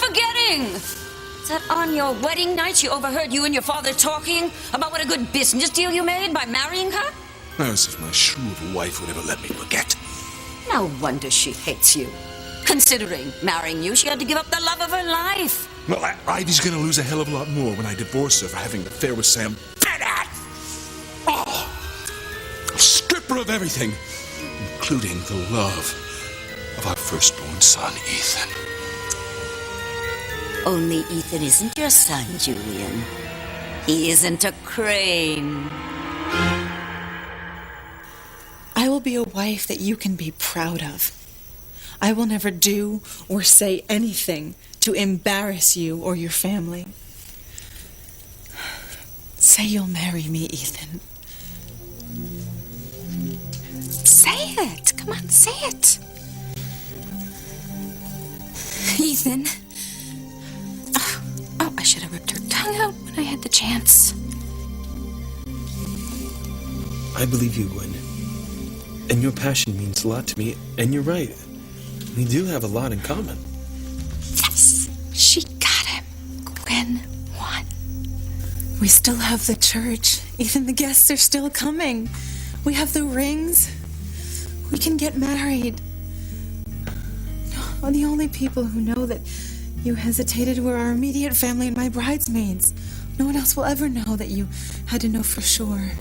forgetting? Is that on your wedding night she overheard you and your father talking about what a good business deal you made by marrying her? As if my shrewd wife would ever let me forget. No wonder she hates you. Considering marrying you, she had to give up the love of her life. Well, Ivy's gonna lose a hell of a lot more when I divorce her for having an affair with Sam Bennett! Oh! I'll strip her of everything, including the love of our firstborn son, Ethan. Only Ethan isn't your son, Julian. He isn't a Crane. I will be a wife that you can be proud of. I will never do or say anything to embarrass you or your family. Say you'll marry me, Ethan. Say it. Come on, say it. Ethan. Oh, I should have ripped her tongue out when I had the chance. I believe you, Gwen. And your passion means a lot to me, and you're right. We do have a lot in common. Yes, she got him. Gwen won. We still have the church. Ethan, the guests are still coming. We have the rings. We can get married. The only people who know that you hesitated were our immediate family and my bridesmaids. No one else will ever know that you had to know for sure.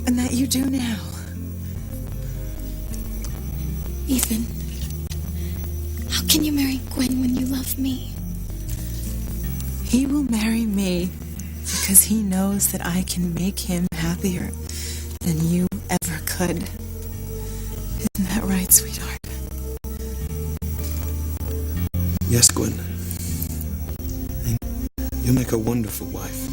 And that you do now. Ethan, how can you marry Gwen when you love me? He will marry me because he knows that I can make him happier than you ever could. Isn't that right, sweetheart? Yes, Gwen. And you'll make a wonderful wife.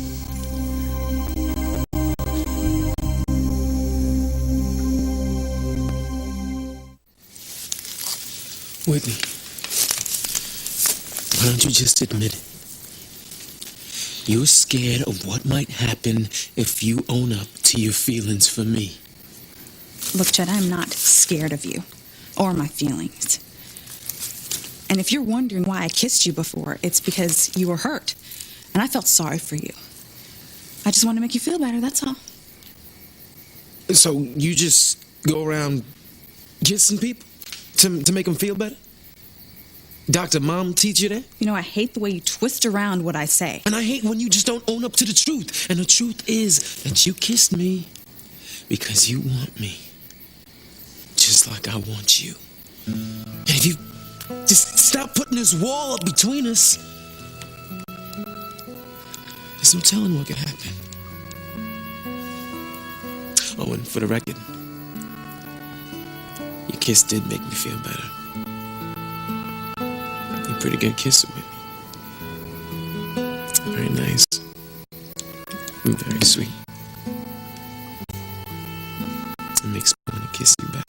Whitney, why don't you just admit it? You're scared of what might happen if you own up to your feelings for me. Look, Chet, I'm not scared of you or my feelings. And if you're wondering why I kissed you before, it's because you were hurt. And I felt sorry for you. I just want to make you feel better, that's all. So you just go around kissing people to make them feel better? Dr. Mom teach you that? You know, I hate the way you twist around what I say. And I hate when you just don't own up to the truth. And the truth is that you kissed me because you want me. Just like I want you. And if you just stop putting this wall up between us, there's no telling what could happen. Oh, and for the record, your kiss did make me feel better. You're a pretty good kisser with me. Very nice. And very sweet. It makes me want to kiss you back.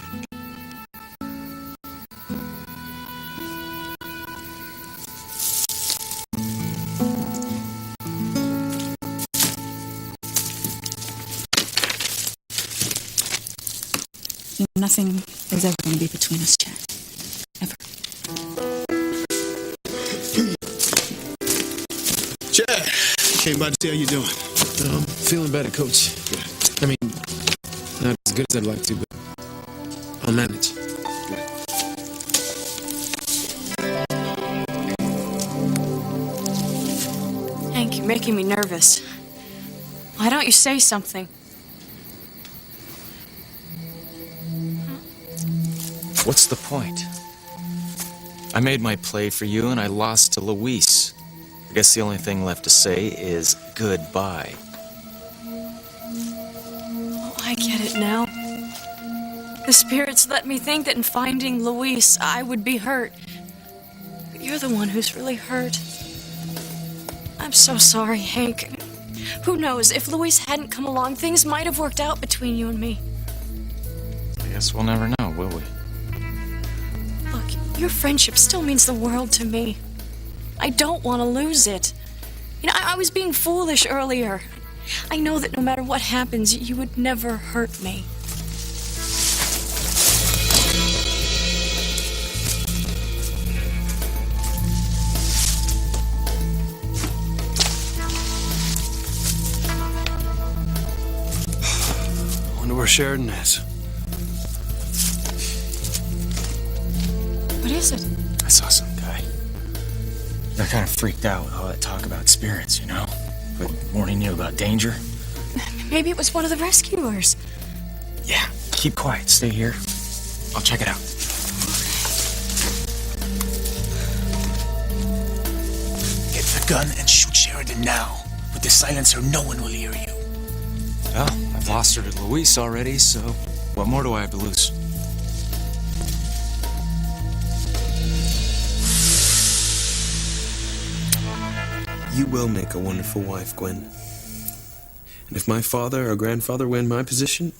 Nothing is ever going to be between us, Chad. Ever. Chad, came by to see how you doing. I'm feeling better, Coach. I mean, not as good as I'd like to, but I'll manage. Hank, you're making me nervous. Why don't you say something? What's the point? I made my play for you and I lost to Luis. I guess the only thing left to say is goodbye. Oh, I get it now. The spirits let me think that in finding Luis, I would be hurt. But you're the one who's really hurt. I'm so sorry, Hank. Who knows, if Luis hadn't come along, things might have worked out between you and me. I guess we'll never know, will we? Your friendship still means the world to me. I don't want to lose it. You know, I was being foolish earlier. I know that no matter what happens, you would never hurt me. Sheridan is. What is it? I saw some guy. Got kind of freaked out with all that talk about spirits, you know? But warning you about danger. Maybe it was one of the rescuers. Yeah, keep quiet. Stay here. I'll check it out. Get the gun and shoot Sheridan now. With the silencer, no one will hear you. Well, I've lost her to Luis already, so what more do I have to lose? You will make a wonderful wife, Gwen. And if my father or grandfather were in my position,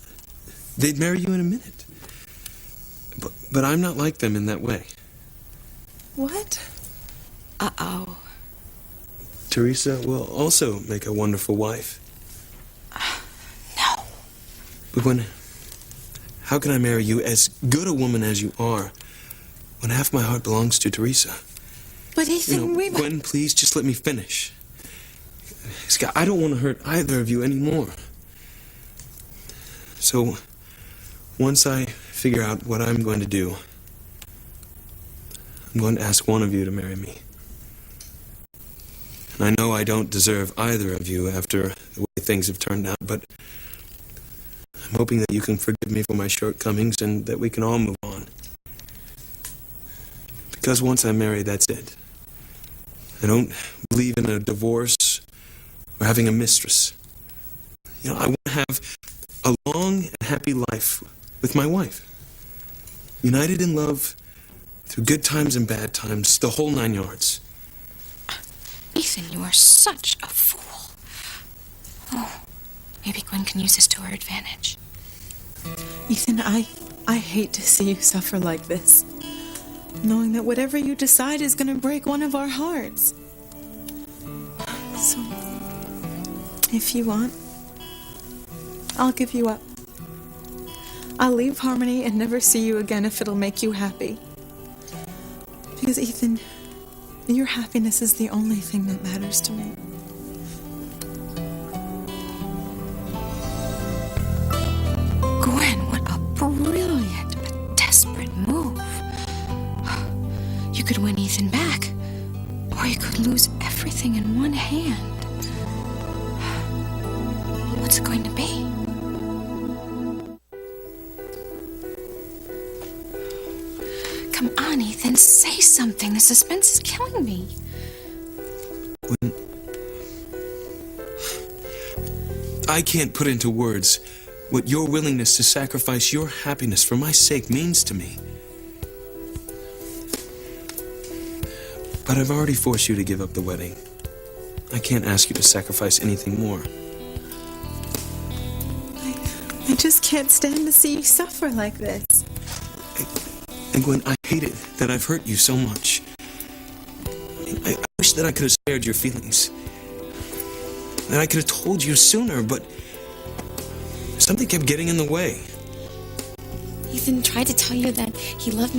they'd marry you in a minute. But I'm not like them in that way. What? Uh-oh. Teresa will also make a wonderful wife. No. But Gwen, how can I marry you, as good a woman as you are, when half my heart belongs to Teresa? But Ethan, we... Gwen, please, just let me finish. Scott, I don't want to hurt either of you anymore. So, once I figure out what I'm going to do, I'm going to ask one of you to marry me. And I know I don't deserve either of you after the way things have turned out, but I'm hoping that you can forgive me for my shortcomings and that we can all move on. Because once I'm married, that's it. I don't believe in a divorce or having a mistress. You know, I want to have a long and happy life with my wife. United in love through good times and bad times, the whole 9 yards. Ethan, you are such a fool. Oh, maybe Gwen can use this to her advantage. Ethan, I hate to see you suffer like this, knowing that whatever you decide is going to break one of our hearts. So, if you want, I'll give you up. I'll leave Harmony and never see you again if it'll make you happy. Because, Ethan, your happiness is the only thing that matters to me. Gwen, what a brilliant but desperate move. You could win Ethan back, or you could lose everything in one hand. What's it going to be? Come on, Ethan, say something. The suspense is killing me. When I can't put into words what your willingness to sacrifice your happiness for my sake means to me. But I've already forced you to give up the wedding. I can't ask you to sacrifice anything more. I just can't stand to see you suffer like this. And Gwen, I hate it that I've hurt you so much. I wish that I could have spared your feelings. That I could have told you sooner, but something kept getting in the way. Ethan tried to tell you that he loved me